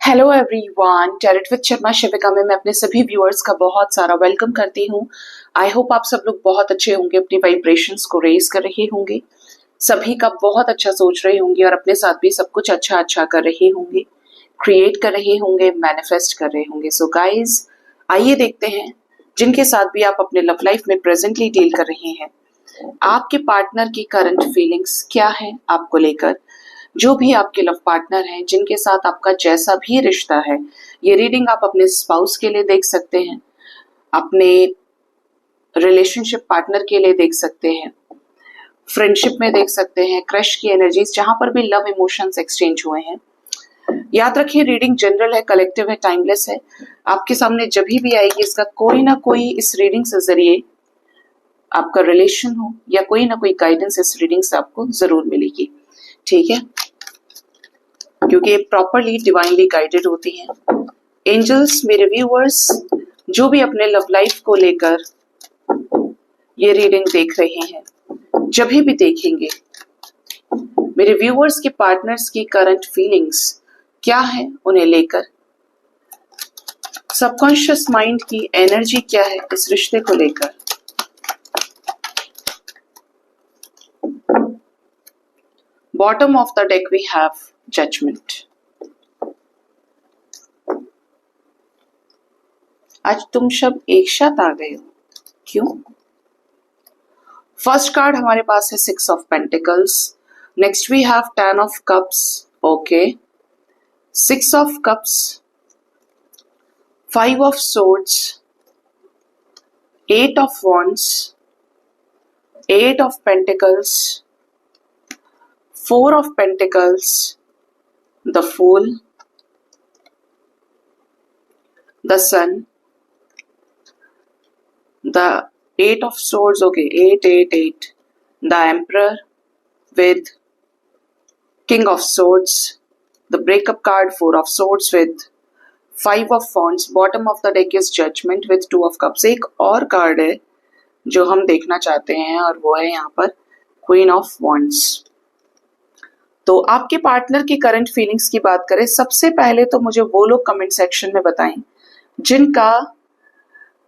Hello everyone, tarot with Sharma Shivika में मैं अपने सभी व्यूअर्स का बहुत सारा वेलकम करती हूँ। आई होप आप सब लोग बहुत अच्छे होंगे, अपनी वाइब्रेशंस को रेज कर रहे होंगे, सभी का बहुत अच्छा सोच रहे होंगे और अपने साथ भी सब कुछ अच्छा कर रहे होंगे, क्रिएट कर रहे होंगे, मैनिफेस्ट कर रहे होंगे। सो गाइज, आइए देखते हैं जिनके साथ भी आप अपने लव लाइफ में प्रेजेंटली डील कर रहे हैं, आपके पार्टनर की करंट फीलिंग्स क्या है आपको लेकर। जो भी आपके लव पार्टनर हैं, जिनके साथ आपका जैसा भी रिश्ता है, ये रीडिंग आप अपने स्पाउस के लिए देख सकते हैं, अपने रिलेशनशिप पार्टनर के लिए देख सकते हैं, फ्रेंडशिप में देख सकते हैं, क्रश की एनर्जीज जहां पर भी लव इमोशंस एक्सचेंज हुए हैं। याद रखिए, रीडिंग जनरल है, कलेक्टिव है, टाइमलेस है। आपके सामने जब भी आएगी, इसका कोई ना कोई इस रीडिंग से जरिए आपका रिलेशन हो या कोई ना कोई गाइडेंस इस रीडिंग से आपको जरूर मिलेगी। ठीक है, क्योंकि प्रॉपरली डिवाइनली गाइडेड होती हैं। एंजल्स, मेरे व्यूअर्स जो भी अपने लव लाइफ को लेकर ये रीडिंग देख रहे हैं, जब भी देखेंगे, मेरे व्यूअर्स के पार्टनर्स की करंट फीलिंग्स क्या है उन्हें लेकर, सबकॉन्शियस माइंड की एनर्जी क्या है इस रिश्ते को लेकर। Bottom of the deck we have judgement. आज तुम सब एक साथ आ गए हो, क्यों? फर्स्ट कार्ड हमारे पास है 6 of pentacles. Next we have 10 of cups. Okay, 6 of cups, 5 of swords, 8 of wands, 8 of pentacles, 4 of Pentacles, the Fool, the Sun, the 8 of Swords, okay, 8, 8, 8, the Emperor with King of Swords, the breakup card, 4 of Swords with 5 of Wands, bottom of the deck is Judgment with 2 of Cups। एक और card है जो हम देखना चाहते हैं और वो है यहाँ पर Queen of Wands। तो आपके पार्टनर की करंट फीलिंग्स की बात करें, सबसे पहले तो मुझे वो लोग कमेंट सेक्शन में बताएं जिनका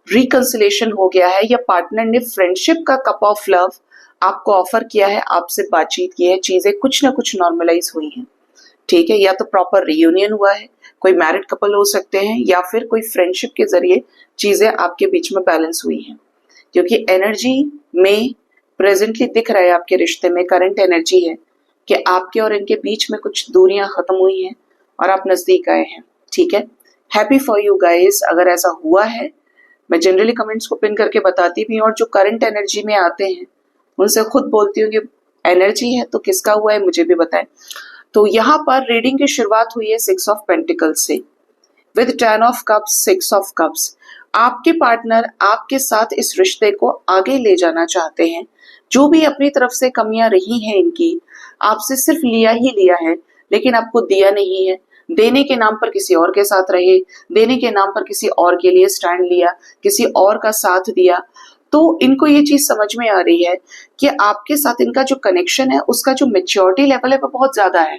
रिकंसिलेशन हो गया है या पार्टनर ने फ्रेंडशिप का कप ऑफ लव आपको ऑफर किया है, आपसे बातचीत की है, चीजें कुछ ना कुछ नॉर्मलाइज हुई हैं। ठीक है, या तो प्रॉपर रियूनियन हुआ है, कोई मैरिड कपल हो सकते हैं, या फिर कोई फ्रेंडशिप के जरिए चीजें आपके बीच में बैलेंस हुई हैं। क्योंकि एनर्जी में प्रेजेंटली दिख रहा है, आपके रिश्ते में करंट एनर्जी है कि आपके और इनके बीच में कुछ दूरियां खत्म हुई हैं और आप नजदीक आए हैं। ठीक है, हैप्पी फॉर यू गाइस अगर ऐसा हुआ है। मैं जनरली कमेंट्स को पिन करके बताती भी हूँ, और जो करंट एनर्जी में आते हैं उनसे खुद बोलती हूँ कि एनर्जी है तो किसका हुआ है मुझे भी बताएं। तो यहाँ पर रीडिंग की शुरुआत हुई है 6 ऑफ पेंटिकल्स से with 10 of cups, 6 of cups. आपके पार्टनर आपके साथ इस रिश्ते को आगे ले जाना चाहते हैं। जो भी अपनी तरफ से कमियां रही हैं इनकी, आपसे सिर्फ लिया ही लिया है, लेकिन आपको दिया नहीं है। देने के नाम पर किसी और के साथ रहे, देने के नाम पर किसी और के लिए स्टैंड लिया, किसी और का साथ दिया। तो इनको ये चीज समझ में आ रही है कि आपके साथ इनका जो कनेक्शन है, उसका जो मेच्योरिटी लेवल है वो बहुत ज्यादा है।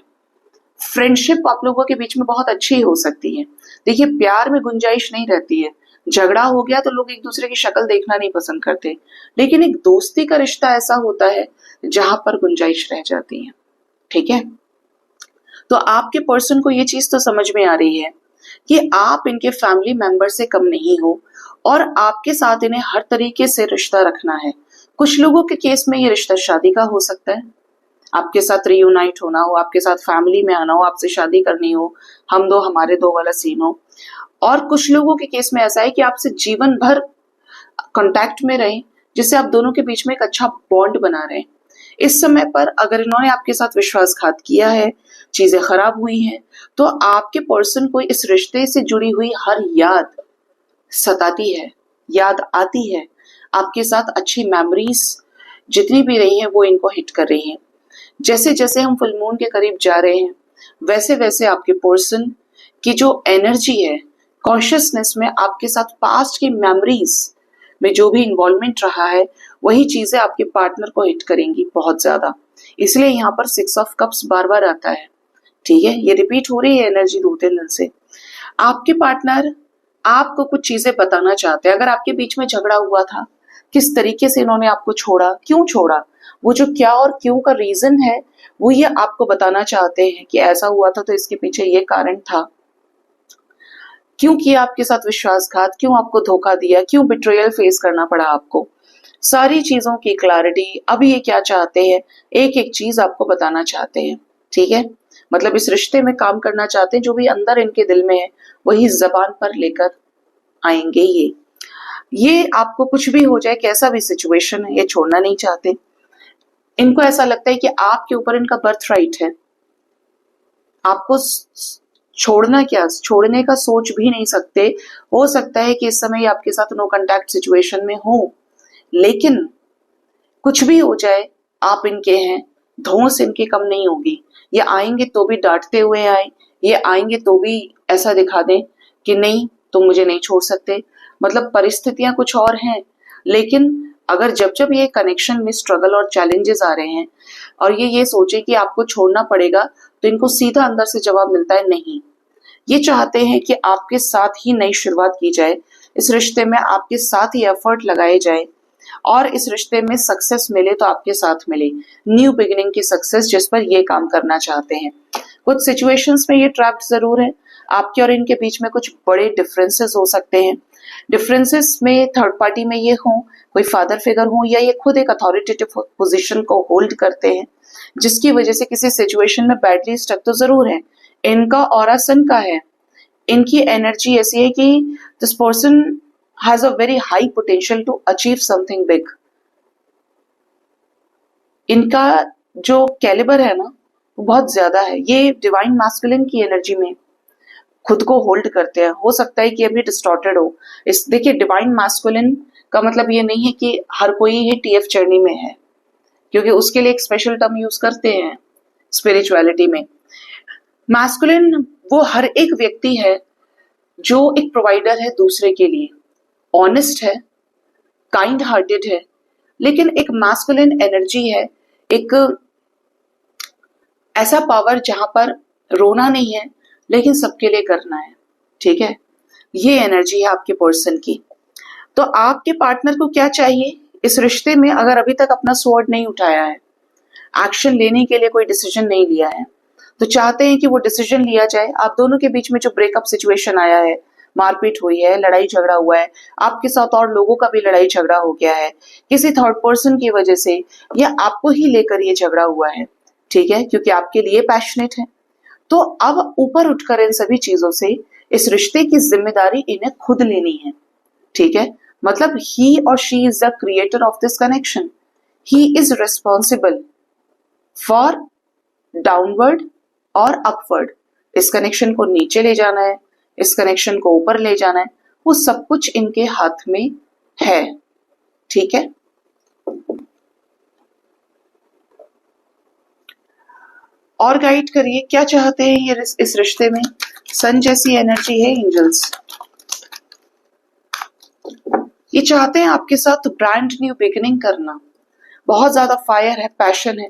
फ्रेंडशिप आप लोगों के बीच में बहुत अच्छी हो सकती है। देखिए, प्यार में गुंजाइश नहीं रहती है। झगड़ा हो गया तो लोग एक दूसरे की शक्ल देखना नहीं पसंद करते, लेकिन एक दोस्ती का रिश्ता ऐसा होता है जहां पर गुंजाइश रह जाती है। ठीक है, तो आपके पर्सन को ये चीज तो समझ में आ रही है कि आप इनके फैमिली मेंबर से कम नहीं हो और आपके साथ इन्हें हर तरीके से रिश्ता रखना है। कुछ लोगों के केस में ये रिश्ता शादी का हो सकता है, आपके साथ रियूनाइट होना हो, आपके साथ फैमिली में आना हो, आपसे शादी करनी हो, हम दो हमारे दो वाला सीन हो। और कुछ लोगों के केस में ऐसा है कि आपसे जीवन भर कांटेक्ट में रहें, जिससे आप दोनों के बीच में एक अच्छा बॉन्ड बना रहे हैं। इस समय पर अगर इन्होंने आपके साथ विश्वासघात किया है, चीजें खराब हुई हैं, तो आपके पर्सन को इस रिश्ते से जुड़ी हुई हर याद सताती है, याद आती है। आपके साथ अच्छी मेमोरीज जितनी भी रही हैं वो इनको हिट कर रही हैं। जैसे जैसे हम फुल मून के करीब जा रहे हैं, वैसे वैसे आपके पर्सन की जो एनर्जी है, कॉन्शियसनेस में आपके साथ पास्ट की मेमोरीज में जो भी इन्वॉल्वमेंट रहा है, वही चीजें आपके पार्टनर को हिट करेंगी बहुत ज्यादा। इसलिए यहाँ पर 6 ऑफ कप्स बार बार आता है ठीक है, ये रिपीट हो रही है एनर्जी 2-3 दिन से। आपके पार्टनर आपको कुछ चीजें बताना चाहते हैं। अगर आपके बीच में झगड़ा हुआ था, किस तरीके से इन्होंने आपको छोड़ा, क्यों छोड़ा, वो जो क्या और क्यों का रीजन है वो ये आपको बताना चाहते हैं कि ऐसा हुआ था तो इसके पीछे ये कारण था, क्यों किया आपके साथ विश्वासघात, क्यों आपको धोखा दिया, क्यों बिट्रेयल फेस करना पड़ा आपको। सारी चीजों की क्लैरिटी, अभी ये क्या चाहते हैं, एक एक चीज आपको बताना चाहते हैं। ठीक है, मतलब इस रिश्ते में काम करना चाहते हैं, जो भी अंदर इनके दिल में है वही जबान पर लेकर आएंगे। ये आपको कुछ भी हो जाए, कैसा भी सिचुएशन है, ये छोड़ना नहीं चाहते। इनको ऐसा लगता है कि आपके ऊपर इनका बर्थ राइट है, आपको छोड़ना क्या, छोड़ने का सोच भी नहीं सकते। हो सकता है कि इस समय आपके साथ नो कांटेक्ट सिचुएशन में हो, लेकिन कुछ भी हो जाए आप इनके हैं, धौंस इनकी कम नहीं होगी। ये आएंगे तो भी डांटते हुए आए, ये आएंगे तो भी ऐसा दिखा दें कि नहीं तुम मुझे नहीं छोड़ सकते। मतलब परिस्थितियां कुछ और हैं, लेकिन अगर जब जब ये कनेक्शन में स्ट्रगल और चैलेंजेस आ रहे हैं और ये सोचे कि आपको छोड़ना पड़ेगा, तो इनको सीधा अंदर से जवाब मिलता है नहीं। ये चाहते हैं कि आपके साथ ही नई शुरुआत की जाए, इस रिश्ते में आपके साथ ही एफर्ट लगाए जाए और इस रिश्ते में सक्सेस मिले तो आपके साथ मिले, न्यू बिगिनिंग की सक्सेस, जिस पर ये काम करना चाहते हैं। कुछ सिचुएशंस में ये ट्रैप्ड जरूर है, आपके और इनके बीच में कुछ बड़े डिफरेंसेस हो सकते हैं। डिफरेंसेस में थर्ड पार्टी में ये हो, कोई फादर फिगर हो, या ये खुद एक अथॉरिटेटिव पोजीशन को होल्ड करते हैं, जिसकी वजह से किसी सिचुएशन में बैडली स्टक तो जरूर है। इनका ऑरा सन का है, इनकी एनर्जी ऐसी है कि this person has a very high potential to achieve something big. इनका जो कैलिबर है ना वो बहुत ज्यादा है। ये डिवाइन मैस्कुलिन की एनर्जी में खुद को होल्ड करते हैं। हो सकता है कि अभी डिस्टॉर्टेड हो। इस देखिए, डिवाइन मैस्कुलिन का मतलब ये नहीं है कि हर कोई ही टीएफ जर्नी में है, क्योंकि उसके लिए एक स्पेशल टर्म यूज करते हैं स्पिरिचुअलिटी में। मैस्कुलिन वो हर एक व्यक्ति है जो एक प्रोवाइडर है दूसरे के लिए, ऑनेस्ट है, काइंड हार्टेड है, लेकिन एक मैस्कुलिन एनर्जी है, एक ऐसा पावर जहां पर रोना नहीं है लेकिन सबके लिए करना है। ठीक है, ये एनर्जी है आपके पर्सन की। तो आपके पार्टनर को क्या चाहिए इस रिश्ते में? अगर अभी तक अपना स्वॉर्ड नहीं उठाया है, एक्शन लेने के लिए कोई डिसीजन नहीं लिया है, तो चाहते हैं कि वो डिसीजन लिया जाए। आप दोनों के बीच में जो ब्रेकअप सिचुएशन आया है, मारपीट हुई है, लड़ाई झगड़ा हुआ है, आपके साथ और लोगों का भी लड़ाई झगड़ा हो गया है किसी थर्ड पर्सन की वजह से, या आपको ही लेकर ये झगड़ा हुआ है, ठीक है, क्योंकि आपके लिए पैशनेट है, तो अब ऊपर उठकर इन सभी चीजों से इस रिश्ते की जिम्मेदारी इन्हें खुद लेनी है। ठीक है, मतलब ही और she is the creator of this connection, he is responsible for downward और अपवर्ड। इस कनेक्शन को नीचे ले जाना है, इस कनेक्शन को ऊपर ले जाना है, वो सब कुछ इनके हाथ में है। ठीक है, और गाइड करिए क्या चाहते हैं ये इस रिश्ते में। सन जैसी एनर्जी है एंजल्स, ये चाहते हैं आपके साथ ब्रांड न्यू बिगिनिंग करना। बहुत ज्यादा फायर है, पैशन है,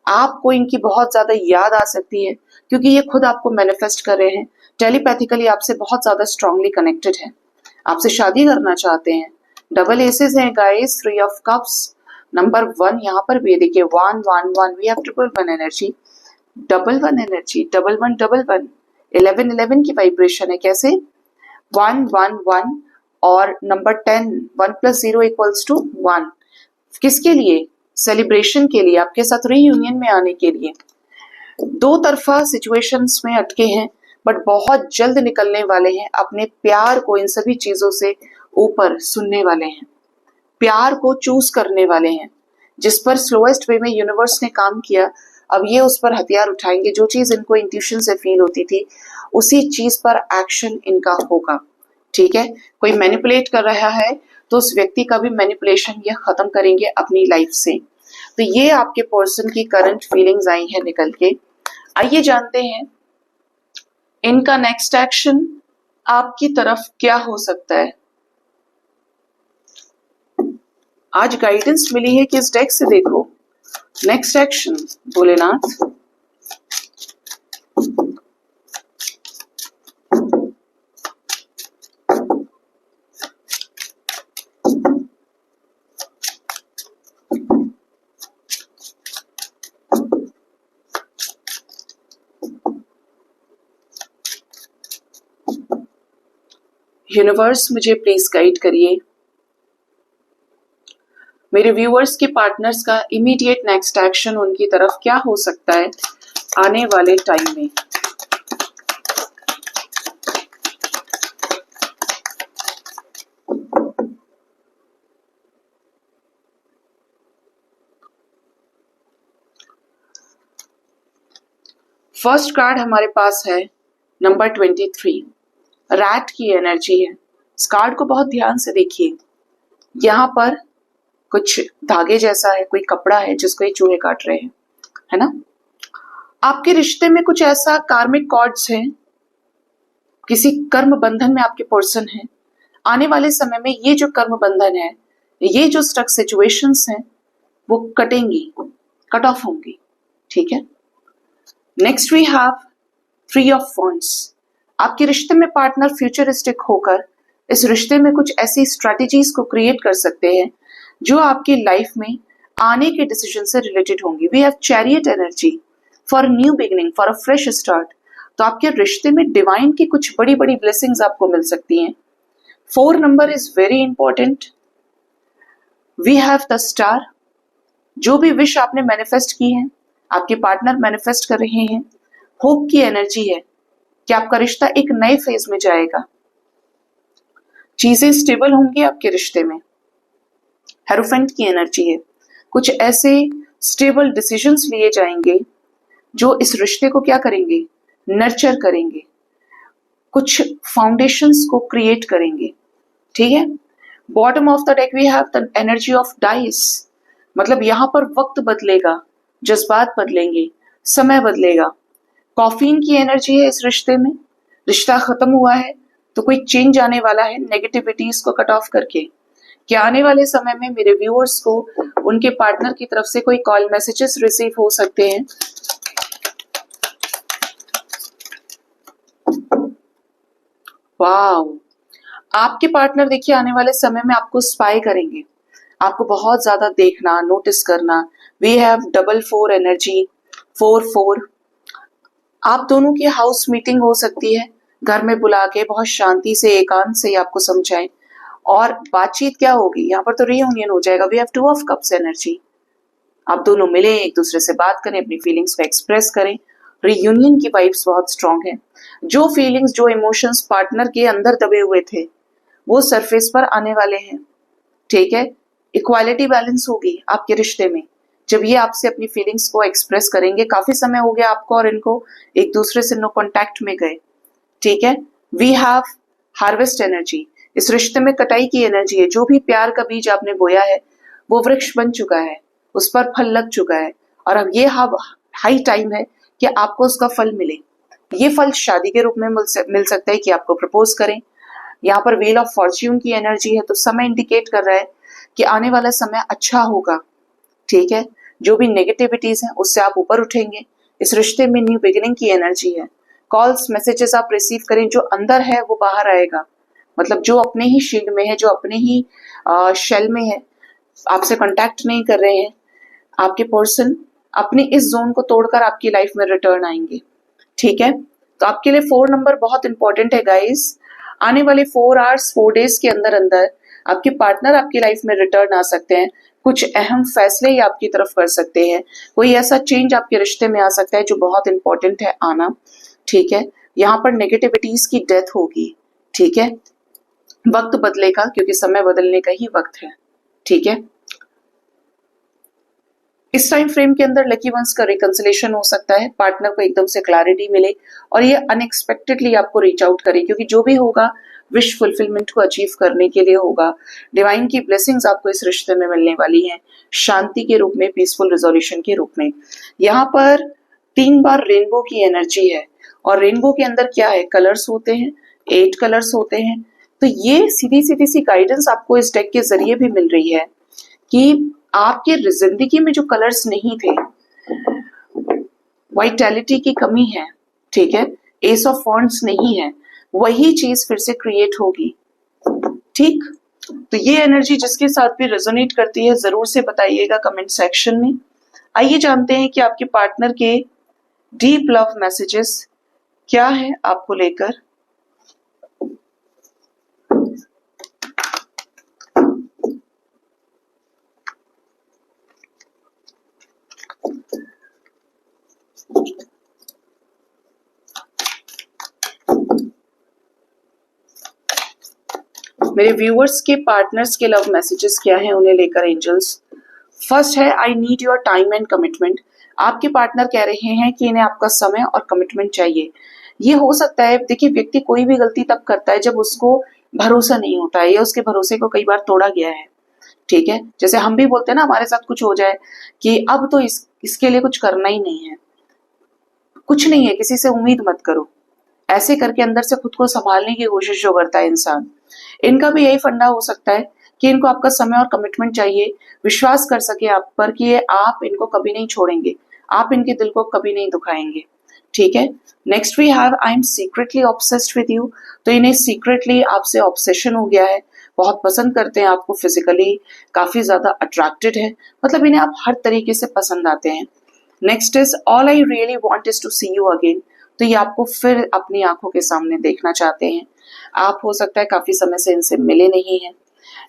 आपको इनकी बहुत ज्यादा याद आ सकती है क्योंकि ये खुद आपको मैनिफेस्ट कर रहे हैं, टेलीपैथिकली आपसे बहुत ज्यादा स्ट्रांगली कनेक्टेड है, आपसे शादी करना चाहते हैं। डबल एसेस हैं गाइस, 3 ऑफ कप्स, नंबर 1 यहाँ पर भी देखिए 1 1 1, we have triple 1 energy, double 1 energy, double 1 double 1, 11 11 की वाइब्रेशन है। कैसे? 1 1 1 और नंबर 10, 1 + 0 = 1। किसके लिए? सेलिब्रेशन के लिए, आपके साथ रीयूनियन में आने के लिए। दो तरफा सिचुएशंस में अटके हैं बट बहुत जल्द निकलने वाले हैं, अपने प्यार को इन सभी चीजों से ऊपर सुनने वाले हैं, प्यार को चूज करने वाले हैं। जिस पर स्लोएस्ट वे में यूनिवर्स ने काम किया, अब ये उस पर हथियार उठाएंगे। जो चीज इनको इंट्यूशन से फील होती थी उसी चीज पर एक्शन इनका होगा। ठीक है, कोई मैनिपुलेट कर रहा है तो उस व्यक्ति का भी मैनिपुलेशन ये खत्म करेंगे अपनी लाइफ से। तो ये आपके पर्सन की करंट फीलिंग्स आई है निकल के। आइए जानते हैं इनका नेक्स्ट एक्शन आपकी तरफ क्या हो सकता है। आज गाइडेंस मिली है कि इस डेक से देखो नेक्स्ट एक्शन। भोलेनाथ, यूनिवर्स मुझे प्लीज गाइड करिए, मेरे व्यूअर्स के पार्टनर्स का इमीडिएट नेक्स्ट एक्शन उनकी तरफ क्या हो सकता है आने वाले टाइम में। फर्स्ट कार्ड हमारे पास है नंबर 23, रैट की एनर्जी है। इस कार्ड को बहुत ध्यान से देखिए, यहाँ पर कुछ धागे जैसा है, कोई कपड़ा है जिसको ये चूहे काट रहे हैं, है ना। आपके रिश्ते में कुछ ऐसा कार्मिक कॉर्ड्स हैं, किसी कर्म बंधन में आपके पर्सन है। आने वाले समय में ये जो कर्म बंधन है, ये जो स्टक सिचुएशंस हैं, वो कटेंगी, कट ऑफ होंगी, ठीक है। Next we have 3 of wands. आपके रिश्ते में पार्टनर फ्यूचरिस्टिक होकर इस रिश्ते में कुछ ऐसी स्ट्रेटेजीज को क्रिएट कर सकते हैं जो आपकी लाइफ में आने के डिसीजन से रिलेटेड होंगी। We have chariot energy for new beginning, for a fresh start. तो आपके रिश्ते में डिवाइन की कुछ बड़ी बड़ी ब्लेसिंग्स आपको मिल सकती हैं। 4 number is very important. We have the star. जो भी विश आपने मैनिफेस्ट की है, आपके पार्टनर मैनिफेस्ट कर रहे हैं। होप की एनर्जी है कि आपका रिश्ता एक नए फेज में जाएगा, चीजें स्टेबल होंगी आपके रिश्ते में। हेरोफेंट की एनर्जी है, कुछ ऐसे स्टेबल डिसीजंस लिए जाएंगे जो इस रिश्ते को क्या करेंगे, नर्चर करेंगे, कुछ फाउंडेशंस को क्रिएट करेंगे, ठीक है। Bottom of the deck we have the energy of dice. मतलब यहाँ पर वक्त बदलेगा, जज्बात बदलेंगे, समय बदलेगा। कॉफीन की एनर्जी है इस रिश्ते में। रिश्ता खत्म हुआ है तो कोई चेंज आने वाला है, नेगेटिविटीज को कट ऑफ करके। कि आने वाले समय में मेरे व्यूअर्स को उनके पार्टनर की तरफ से कोई कॉल मैसेजेस रिसीव हो सकते हैं। वाव, आपके पार्टनर देखिए आने वाले समय में आपको स्पाई करेंगे, आपको बहुत ज्यादा देखना, नोटिस करना। वी हैव 4 एनर्जी, 4 आप दोनों की हाउस मीटिंग हो सकती है, घर में बुला के बहुत शांति से, एकांत से आपको समझाएं। और बातचीत क्या होगी, यहाँ पर तो रीयूनियन हो जाएगा। We have 2 of cups energy. आप दोनों मिले, एक दूसरे से बात करें, अपनी फीलिंग्स को एक्सप्रेस करें। रीयूनियन की वाइब्स बहुत स्ट्रांग है। जो फीलिंग्स, जो इमोशंस पार्टनर के अंदर दबे हुए थे, वो सरफेस पर आने वाले हैं, ठीक है। इक्वालिटी बैलेंस होगी आपके रिश्ते में जब ये आपसे अपनी फीलिंग्स को एक्सप्रेस करेंगे। काफी समय हो गया आपको और इनको एक दूसरे से नो कॉन्टैक्ट में गए, ठीक है। We have harvest energy. इस रिश्ते में कटाई की एनर्जी है। जो भी प्यार का बीज आपने बोया है वो वृक्ष बन चुका है, उस पर फल लग चुका है और अब ये हाई टाइम है कि आपको उसका फल मिले। ये फल शादी के रूप में मिल सकता है कि आपको प्रपोज करें। यहाँ पर व्हील ऑफ फॉर्च्यून की एनर्जी है, तो समय इंडिकेट कर रहा है कि आने वाला समय अच्छा होगा, ठीक है। जो भी नेगेटिविटीज हैं उससे आप ऊपर उठेंगे। इस रिश्ते में न्यू बिगिनिंग की एनर्जी है। कॉल्स, मैसेजेस आप रिसीव करें, जो अंदर है वो बाहर आएगा। मतलब जो अपने ही शील्ड में है, जो अपने ही शेल में है, आपसे कांटेक्ट नहीं कर रहे हैं, आपके पर्सन अपने इस जोन को तोड़कर आपकी लाइफ में रिटर्न आएंगे, ठीक है। तो आपके लिए 4 नंबर बहुत इंपॉर्टेंट है गाइस। आने वाले 4 आवर्स, 4 डेज के अंदर अंदर आपके पार्टनर आपकी लाइफ में रिटर्न आ सकते हैं। कुछ अहम फैसले ही आपकी तरफ कर सकते हैं। कोई ऐसा चेंज आपके रिश्ते में आ सकता है जो बहुत इंपॉर्टेंट है आना, ठीक है। यहाँ पर नेगेटिविटीज की डेथ होगी, ठीक है। वक्त बदलेगा क्योंकि समय बदलने का ही वक्त है, ठीक है। इस टाइम फ्रेम के अंदर लकी वंस का रिकंसिलेशन हो सकता है। पार्टनर को एकदम से क्लैरिटी मिले और ये अनएक्सपेक्टेडली आपको रीच आउट करे, क्योंकि जो भी होगा विश फुलफिलमेंट को अचीव करने के लिए होगा। डिवाइन की ब्लेसिंग्स आपको इस रिश्ते में मिलने वाली हैं, शांति के रूप में, पीसफुल रिजोल्यूशन के रूप में। यहाँ पर 3 बार रेनबो की एनर्जी है और रेनबो के अंदर क्या है, कलर्स होते हैं, 8 कलर्स होते हैं। तो ये सीधी सीधी सी गाइडेंस आपको इस डेक के जरिए भी मिल रही है कि आपके जिंदगी में जो कलर्स नहीं थे, वाइटैलिटी की कमी है, ठीक है, एस ऑफ वॉन्ड्स नहीं है, वही चीज फिर से क्रिएट होगी, ठीक। तो ये एनर्जी जिसके साथ भी रेजोनेट करती है जरूर से बताइएगा कमेंट सेक्शन में। आइए जानते हैं कि आपके पार्टनर के डीप लव मैसेजेस क्या है आपको लेकर। मेरे व्यूअर्स के पार्टनर्स के लव मैसेजेस क्या हैं उन्हें लेकर एंजल्स। फर्स्ट है I need your time and commitment. आपके पार्टनर कह रहे हैं कि इन्हें आपका समय और कमिटमेंट चाहिए। ये हो सकता है, देखिए व्यक्ति कोई भी गलती तब करता है जब उसको भरोसा नहीं होता है या उसके भरोसे को कई बार तोड़ा गया है। ठीक है, जैसे हम भी बोलते हैं ना, हमारे साथ कुछ हो जाए कि अब तो इसके लिए कुछ करना ही नहीं है, कुछ नहीं है, किसी से उम्मीद मत करो। ऐसे करके अंदर से खुद को संभालने की कोशिश जो करता है इंसान, इनका भी यही फंडा हो सकता है कि इनको आपका समय और कमिटमेंट चाहिए, विश्वास कर सके आप पर कि ये आप इनको कभी नहीं छोड़ेंगे, आप इनके दिल को कभी नहीं दुखाएंगे। ठीक है, next we have I am secretly obsessed with you. तो इन्हें सीक्रेटली आपसे ऑब्सेशन हो गया है, बहुत पसंद करते हैं आपको, फिजिकली काफी ज्यादा अट्रैक्टेड है, मतलब इन्हें आप हर तरीके से पसंद आते हैं। Next is all I really want is to see you again. तो ये आपको फिर अपनी आंखों के सामने देखना चाहते हैं, आप हो सकता है काफी समय से इनसे मिले नहीं हैं।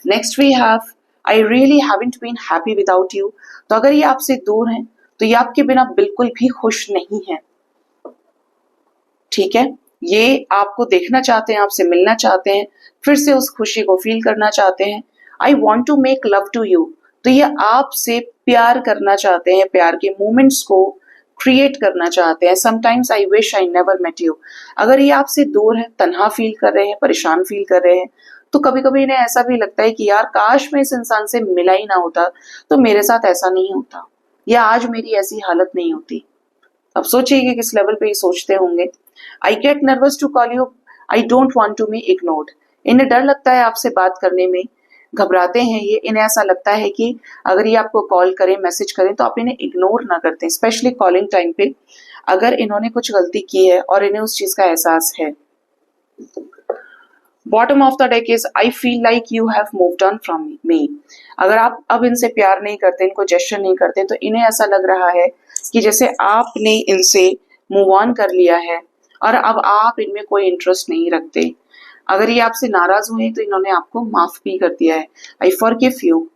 Next we have I really haven't been happy without you. तो अगर ये आपसे दूर हैं तो ये आपके बिना बिल्कुल भी खुश नहीं है। ठीक है, ये आपको देखना चाहते हैं, आपसे मिलना चाहते हैं, फिर से उस खुशी को फील करना चाहते हैं। I want to make love to you. तो ये आपसे प्यार करना चाहते हैं, प्यार के मोमेंट्स को क्रिएट करना चाहते हैं। Sometimes I wish I never met you. अगर ये आपसे दूर है, तन्हा फील कर रहे हैं, परेशान फील कर रहे हैं, तो कभी कभी इन्हें ऐसा भी लगता है कि यार काश मैं इस इंसान से मिला ही ना होता तो मेरे साथ ऐसा नहीं होता, या आज मेरी ऐसी हालत नहीं होती। अब सोचिए कि किस लेवल पे ये सोचते होंगे। I get nervous to call you, I don't want to be ignored. इन्हें डर लगता है आपसे बात करने में, घबराते हैं ये, इन्हें ऐसा लगता है कि अगर ये आपको कॉल करें, मैसेज करें तो आप इन्हें इग्नोर ना करते, स्पेशली कॉलिंग टाइम पे अगर इन्होंने कुछ गलती की है और इन्हें उस चीज का एहसास है। Bottom of the deck is I feel like you have moved on from me. अगर आप अब इनसे प्यार नहीं करते, इनको जेस्चर नहीं करते, तो इन्हें ऐसा लग रहा है कि जैसे आपने इनसे मूव ऑन कर लिया है और अब आप इनमें कोई इंटरेस्ट नहीं रखते। अगर ये आपसे नाराज हुए तो इन्होंने आपको माफ भी कर दिया है, आई फॉरगिव यू।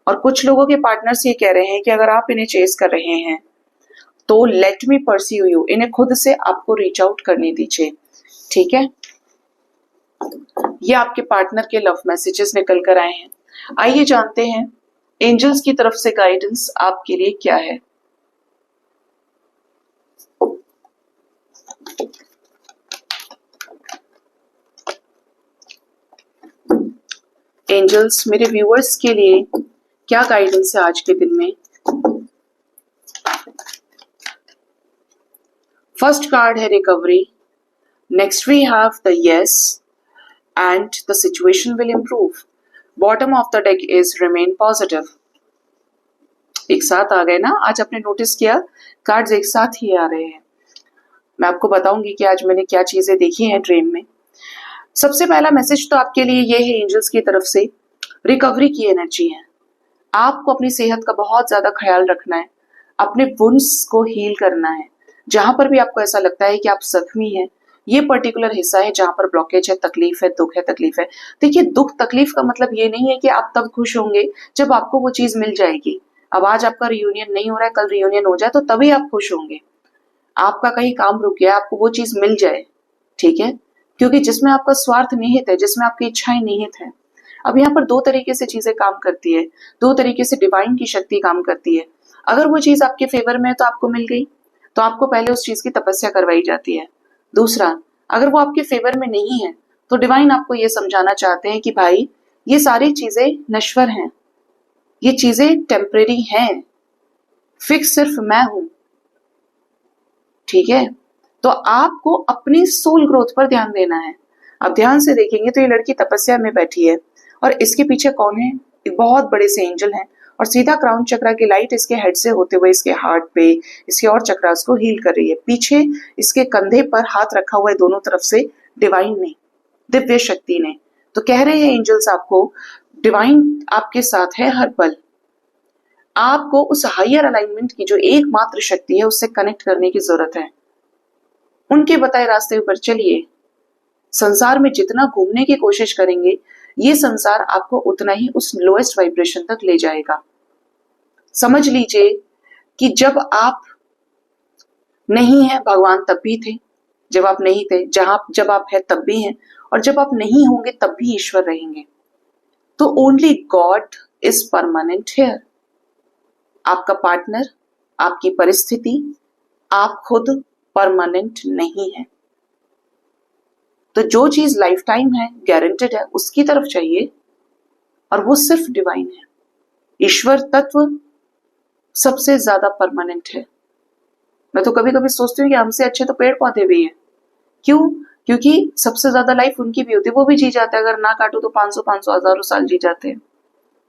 और कुछ लोगों के पार्टनर्स ये कह रहे हैं कि अगर आप इन्हें चेस कर रहे हैं तो लेट मी परस्यू यू, इन्हें खुद से आपको रीच आउट करने दीजिए। ठीक है, ये आपके पार्टनर के लव मैसेजेस निकल कर आए हैं। आइए जानते हैं एंजल्स की तरफ से गाइडेंस आपके लिए क्या है। एंजल्स मेरे व्यूअर्स के लिए क्या गाइडेंस है आज के दिन में। फर्स्ट कार्ड है recovery, next we have the yes and the situation will improve. Bottom of the deck is remain positive. एक साथ आ गए ना, आज आपने नोटिस किया कार्ड्स एक साथ ही आ रहे हैं। मैं आपको बताऊंगी कि आज मैंने क्या चीजें देखी हैं ड्रीम में। सबसे पहला मैसेज तो आपके लिए ये है एंजल्स की तरफ से, रिकवरी की एनर्जी है। आपको अपनी सेहत का बहुत ज्यादा ख्याल रखना है, अपने वुंड्स को हील करना है। जहां पर भी आपको ऐसा लगता है कि आप जख्मी हैं, ये पर्टिकुलर हिस्सा है जहां पर ब्लॉकेज है, तकलीफ है, दुख है, तकलीफ है। देखिए दुख तकलीफ का मतलब ये नहीं है कि आप तब खुश होंगे जब आपको वो चीज मिल जाएगी। अब आज आपका रियूनियन नहीं हो रहा है, कल रियूनियन हो जाए तो तभी आप खुश होंगे। आपका कहीं काम रुक गया, आपको वो चीज मिल जाए, ठीक है, क्योंकि जिसमें आपका स्वार्थ निहित है, जिसमें आपकी इच्छाएं निहित है। अब यहाँ पर दो तरीके से चीजें काम करती है, दो तरीके से डिवाइन की शक्ति काम करती है। अगर वो चीज आपके फेवर में है तो आपको मिल गई, तो आपको पहले उस चीज की तपस्या करवाई जाती है। दूसरा, अगर वो आपके फेवर में नहीं है तो डिवाइन आपको ये समझाना चाहते हैं कि भाई ये सारी चीजें नश्वर हैं, ये चीजें टेम्परेरी हैं, फिक्स सिर्फ मैं हूं। ठीक है, तो आपको अपनी सोल ग्रोथ पर ध्यान देना है। अब ध्यान से देखेंगे तो ये लड़की तपस्या में बैठी है और इसके पीछे कौन है, एक बहुत बड़े से एंजल हैं और सीधा क्राउन चक्रा की लाइट इसके हेड से होते हुए इसके हार्ट पे, इसके और चक्रास को हील कर रही है। पीछे इसके कंधे पर हाथ रखा हुआ है दोनों तरफ से डिवाइन ने, दिव्य शक्ति ने। तो कह रहे हैं एंजल्स आपको, डिवाइन आपके साथ है हर पल। आपको उस हायर अलाइनमेंट की जो एकमात्र शक्ति है उससे कनेक्ट करने की जरूरत है। उनके बताए रास्ते पर चलिए। संसार में जितना घूमने की कोशिश करेंगे, ये संसार आपको उतना ही उस लोएस्ट वाइब्रेशन तक ले जाएगा। समझ लीजिए कि जब आप नहीं है भगवान तब भी थे, जब आप नहीं थे जब आप है तब भी हैं, और जब आप नहीं होंगे तब भी ईश्वर रहेंगे। तो only God is permanent here. आपका पार्टनर, आपकी परिस्थिति, आप खुद परमानेंट नहीं है। तो जो चीज लाइफ टाइम है, गारंटेड है, उसकी तरफ चाहिए, और वो सिर्फ डिवाइन है। ईश्वर तत्व सबसे ज्यादा परमानेंट है। मैं तो कभी कभी सोचती हूँ कि हमसे अच्छे तो पेड़ पौधे भी हैं। क्यों? क्योंकि सबसे ज्यादा लाइफ उनकी भी होती है, वो भी जी जाते हैं, अगर ना काटो तो 500 हजारों साल जी जाते हैं।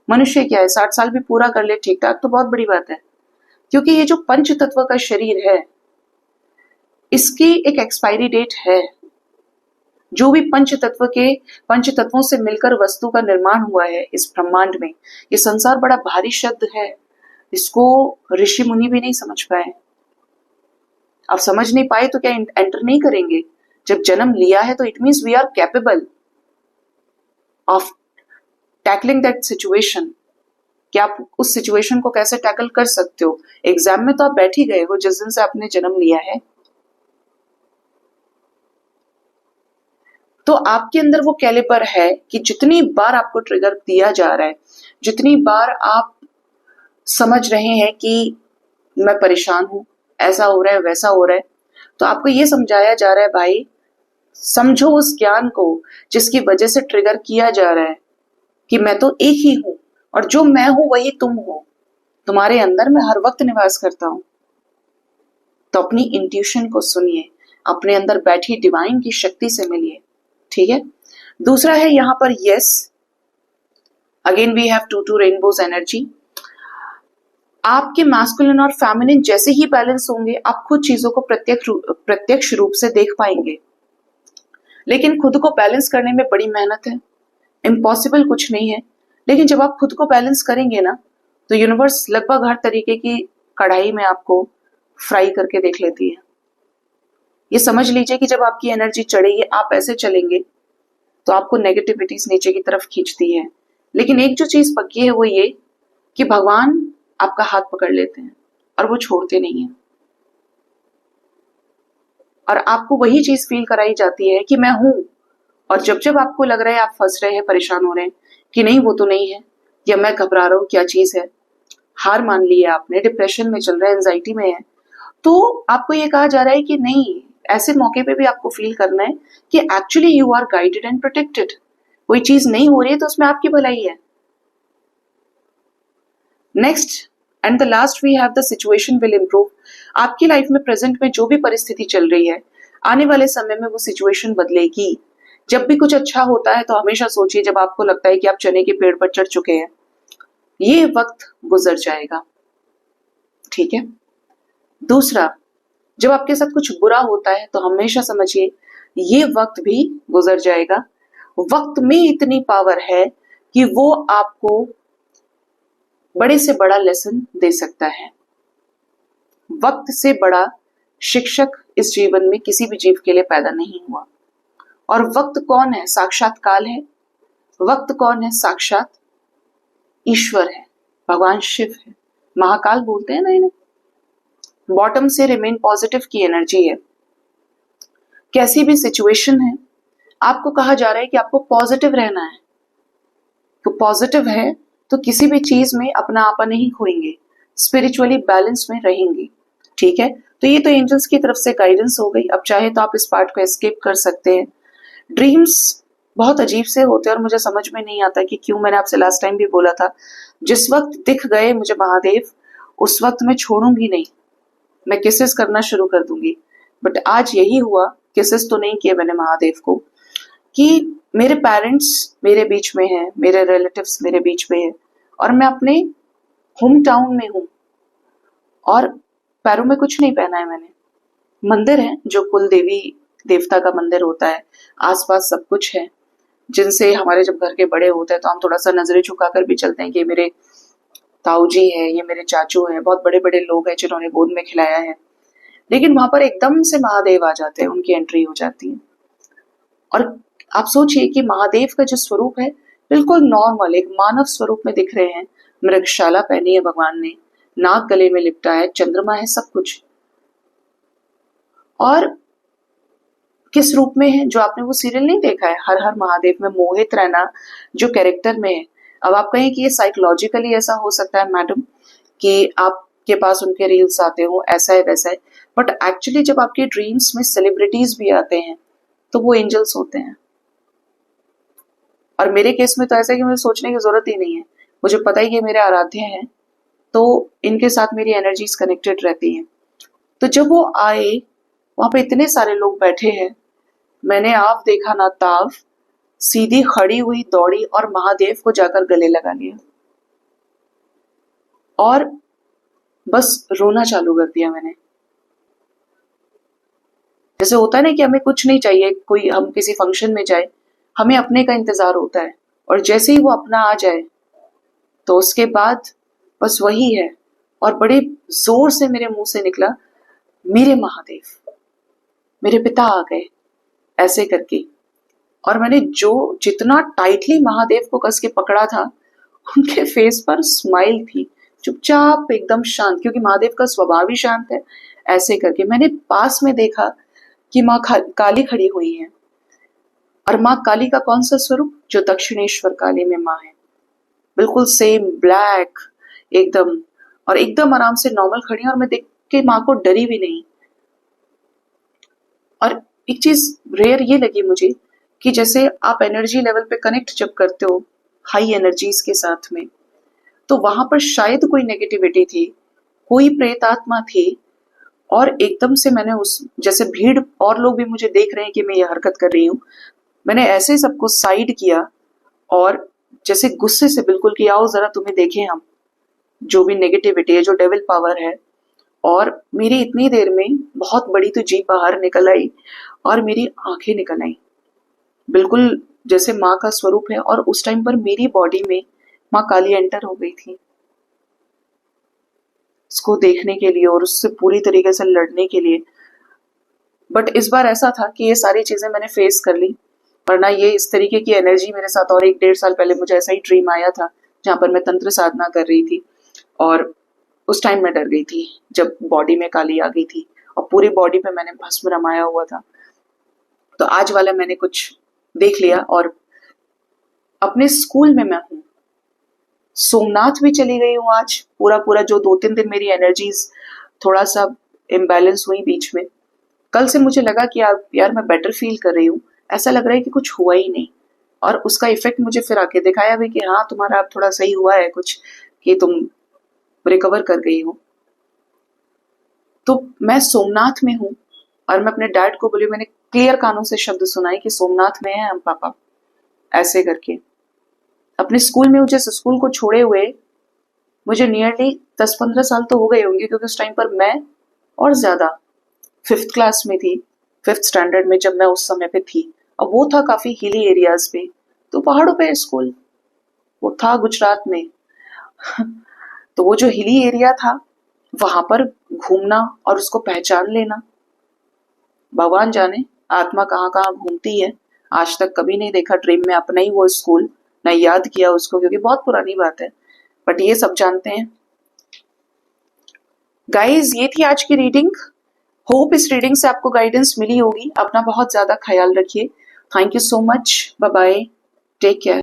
मनुष्य क्या है, 60 साल भी पूरा कर ले ठीक ठाक तो बहुत बड़ी बात है। क्योंकि ये जो पंच तत्व का शरीर है, इसकी एक एक्सपायरी डेट है। जो भी पंच तत्वों से मिलकर वस्तु का निर्माण हुआ है इस ब्रह्मांड में, ये संसार बड़ा भारी शब्द है, इसको ऋषि मुनि भी नहीं समझ पाए। आप समझ नहीं पाए तो क्या एंटर नहीं करेंगे? जब जन्म लिया है तो it means we are capable of tackling that situation, कि आप उस सिचुएशन को कैसे टैकल कर सकते हो। एग्जाम में तो आप बैठ ही गए हो जिस दिन से आपने जन्म लिया है। तो आपके अंदर वो कैलिबर है कि जितनी बार आपको ट्रिगर दिया जा रहा है, जितनी बार आप समझ रहे हैं कि मैं परेशान हूं, ऐसा हो रहा है, वैसा हो रहा है, तो आपको ये समझाया जा रहा है, भाई समझो उस ज्ञान को जिसकी वजह से ट्रिगर किया जा रहा है कि मैं तो एक ही हूं, और जो मैं हूं वही तुम हो, तुम्हारे अंदर मैं हर वक्त निवास करता हूं। तो अपनी इंट्यूशन को सुनिए, अपने अंदर बैठी डिवाइन की शक्ति से मिलिए। ठीक है। दूसरा है यहाँ पर yes, again we have two rainbows energy. आपके मैस्कुलिन और फेमिनिन जैसे ही बैलेंस होंगे, आप खुद चीजों को प्रत्यक्ष रूप से देख पाएंगे। लेकिन खुद को बैलेंस करने में बड़ी मेहनत है, इम्पॉसिबल कुछ नहीं है। लेकिन जब आप खुद को बैलेंस करेंगे ना, तो यूनिवर्स लगभग हर तरीके की कढ़ाई में आपको फ्राई करके देख लेती है। ये समझ लीजिए कि जब आपकी एनर्जी चढ़ेगी, आप ऐसे चलेंगे तो आपको नेगेटिविटीज नीचे की तरफ खींचती है। लेकिन एक जो चीज पक्की है वो ये कि भगवान आपका हाथ पकड़ लेते हैं और वो छोड़ते नहीं है, और आपको वही चीज फील कराई जाती है कि मैं हूं। और जब जब आपको लग रहा है आप फंस रहे हैं, परेशान हो रहे हैं कि नहीं वो तो नहीं है, या मैं घबरा रहा हूं, क्या चीज है, हार मान ली है आपने, डिप्रेशन में चल रहा है, एंजाइटी में है, तो आपको ये कहा जा रहा है कि नहीं, ऐसे मौके पे भी आपको फील करना है कि actually you are guided and protected. कोई चीज नहीं हो रही है तो उसमें आपकी भलाई है। Next and the last we have the situation will improve. आपकी लाइफ में प्रेजेंट में जो भी परिस्थिति चल रही है, आने वाले समय में वो सिचुएशन बदलेगी। जब भी कुछ अच्छा होता है तो हमेशा सोचिए, जब आपको लगता है कि आप चने के पेड़ पर चढ़ चुके हैं, ये वक्त गुजर जाएगा। ठीक है। दूसरा, जब आपके साथ कुछ बुरा होता है तो हमेशा समझिए ये वक्त भी गुजर जाएगा। वक्त में इतनी पावर है कि वो आपको बड़े से बड़ा लेसन दे सकता है। वक्त से बड़ा शिक्षक इस जीवन में किसी भी जीव के लिए पैदा नहीं हुआ। और वक्त कौन है? साक्षात काल है। वक्त कौन है? साक्षात ईश्वर है, भगवान शिव है। महाकाल बोलते हैं ना इन्हें। बॉटम से रिमेन पॉजिटिव की एनर्जी है। कैसी भी सिचुएशन है, आपको कहा जा रहा है कि आपको पॉजिटिव रहना है। तो पॉजिटिव है तो किसी भी चीज में अपना आपा नहीं खोएंगे, स्पिरिचुअली बैलेंस में रहेंगे। ठीक है। तो ये तो एंजल्स की तरफ से गाइडेंस हो गई। अब चाहे तो आप इस पार्ट को एस्केप कर सकते हैं। ड्रीम्स बहुत अजीब से होते हैं और मुझे समझ में नहीं आता कि क्यों। मैंने आपसे लास्ट टाइम भी बोला था, जिस वक्त दिख गए मुझे महादेव, उस वक्त मैं छोड़ूंगी नहीं, मैं किसेस करना शुरू कर दूंगी। बट आज यही हुआ, किसेस तो नहीं किए मैंने महादेव को, कि मेरे पेरेंट्स मेरे बीच में हैं, मेरे रिलेटिव्स मेरे बीच में हैं, और मैं अपने होम टाउन में हूँ, और पैरों में कुछ नहीं पहना है मैंने। मंदिर है जो कुल देवी देवता का मंदिर होता है, आसपास सब कुछ है, जिनसे हमारे जब घर के बड़े होते हैं तो हम थोड़ा सा नजरें झुकाकर भी चलते हैं कि मेरे ताऊ जी है, ये मेरे चाचू हैं, बहुत बड़े बड़े लोग हैं जिन्होंने गोद में खिलाया है। लेकिन वहां पर एकदम से महादेव आ जाते हैं, उनकी एंट्री हो जाती है। और आप सोचिए कि महादेव का जो स्वरूप है बिल्कुल नॉर्मल एक मानव स्वरूप में दिख रहे हैं। मृगशाला पहनी है भगवान ने, नाग गले में लिपटा है, चंद्रमा है, सब कुछ। और किस रूप में है? जो आपने वो सीरियल नहीं देखा है हर हर महादेव में मोहित रैना जो कैरेक्टर में है। अब आप कहें कि ये साइकोलॉजिकली ऐसा हो सकता है मैडम कि आपके पास उनके रील्स आते हो, ऐसा है वैसा है, बट एक्चुअली जब आपके ड्रीम्स में सेलिब्रिटीज भी आते हैं तो वो एंजल्स होते हैं। और मेरे केस में तो ऐसा है कि मुझे सोचने की जरूरत ही नहीं है, मुझे पता ही कि मेरे आराध्य हैं, तो इनके साथ मेरी एनर्जीज कनेक्टेड रहती हैं। तो जब वो आए, वहां पे इतने सारे लोग बैठे हैं, मैंने आप देखा ना ताव, सीधी खड़ी हुई, दौड़ी और महादेव को जाकर गले लगा लिया और बस रोना चालू कर दिया मैंने। जैसे होता है ना कि हमें कुछ नहीं चाहिए, कोई हम किसी फंक्शन में जाए, हमें अपने का इंतजार होता है, और जैसे ही वो अपना आ जाए तो उसके बाद बस वही है। और बड़े जोर से मेरे मुंह से निकला, मेरे महादेव, मेरे पिता आ गए, ऐसे करके। और मैंने जो जितना टाइटली महादेव को कस के पकड़ा था, उनके फेस पर स्माइल थी, चुपचाप एकदम शांत, क्योंकि महादेव का स्वभाव ही शांत है। ऐसे करके मैंने पास में देखा कि माँ काली खड़ी हुई है। और माँ काली का कौन सा स्वरूप? जो दक्षिणेश्वर काली में माँ है, बिल्कुल सेम ब्लैक एकदम, और एकदम आराम से नॉर्मल खड़ी है। और मैं देख के माँ को डरी भी नहीं। और एक चीज रेयर ये लगी मुझे कि जैसे आप एनर्जी लेवल पे कनेक्ट जब करते हो हाई एनर्जीज के साथ में, तो वहां पर शायद कोई नेगेटिविटी थी, कोई प्रेत आत्मा थी। और एकदम से मैंने उस, जैसे भीड़ और लोग भी मुझे देख रहे हैं कि मैं ये हरकत कर रही हूँ, मैंने ऐसे सबको साइड किया और जैसे गुस्से से बिल्कुल कि आओ जरा तुम्हें देखें हम, जो भी नेगेटिविटी है, जो डेविल पावर है। और मेरी इतनी देर में बहुत बड़ी तो जीप बाहर निकल आई और मेरी आंखें निकल आई, बिल्कुल जैसे माँ का स्वरूप है। और उस टाइम पर मेरी बॉडी में माँ काली एंटर हो गई थी, उसको देखने के लिए और उससे पूरी तरीके से लड़ने के लिए। बट इस बार ऐसा था कि ये सारी चीजें मैंने फेस कर ली, वरना ये इस तरीके की एनर्जी मेरे साथ, और 1-1.5 साल पहले मुझे ऐसा ही ड्रीम आया था जहां पर मैं तंत्र साधना कर रही थी, और उस टाइम मैं डर गई थी जब बॉडी में काली आ गई थी और पूरी बॉडी पे मैंने भस्म रमाया हुआ था। तो आज वाला मैंने कुछ देख लिया। और अपने स्कूल में मैं हूँ, सोमनाथ भी चली गई हूँ आज, पूरा पूरा जो 2-3 दिन मेरी एनर्जीज थोड़ा सा इम्बैलेंस हुई बीच में। कल से मुझे लगा कि यार मैं बेटर फील कर रही हूँ, ऐसा लग रहा है कि कुछ हुआ ही नहीं। और उसका इफेक्ट मुझे फिर आके दिखाया भी कि हाँ तुम्हारा अब थोड़ा सही हुआ है कुछ, कि तुम रिकवर कर गई हो। तो मैं सोमनाथ में हूँ और मैं अपने डैड को बोली, मैंने क्लियर कानों से शब्द सुनाए कि सोमनाथ में है हम पापा, ऐसे करके। अपने स्कूल में, जैसे स्कूल को छोड़े हुए मुझे नियरली 10-15 साल तो हो गए होंगे, क्योंकि उस टाइम पर मैं और ज्यादा 5th क्लास में थी, 5th स्टैंडर्ड में जब मैं उस समय पे थी। और वो था काफी हिली एरियाज पे, तो पहाड़ों पे स्कूल, वो था गुजरात में। तो वो जो हिली एरिया था, वहां पर घूमना और उसको पहचान लेना, भगवान जाने आत्मा कहाँ कहाँ घूमती है। आज तक कभी नहीं देखा ड्रीम में अपना ही वो स्कूल, ना याद किया उसको, क्योंकि बहुत पुरानी बात है, बट ये सब जानते हैं। गाइज, ये थी आज की रीडिंग। होप इस रीडिंग से आपको गाइडेंस मिली होगी। अपना बहुत ज्यादा ख्याल रखिए। Thank you so much, bye bye, take care.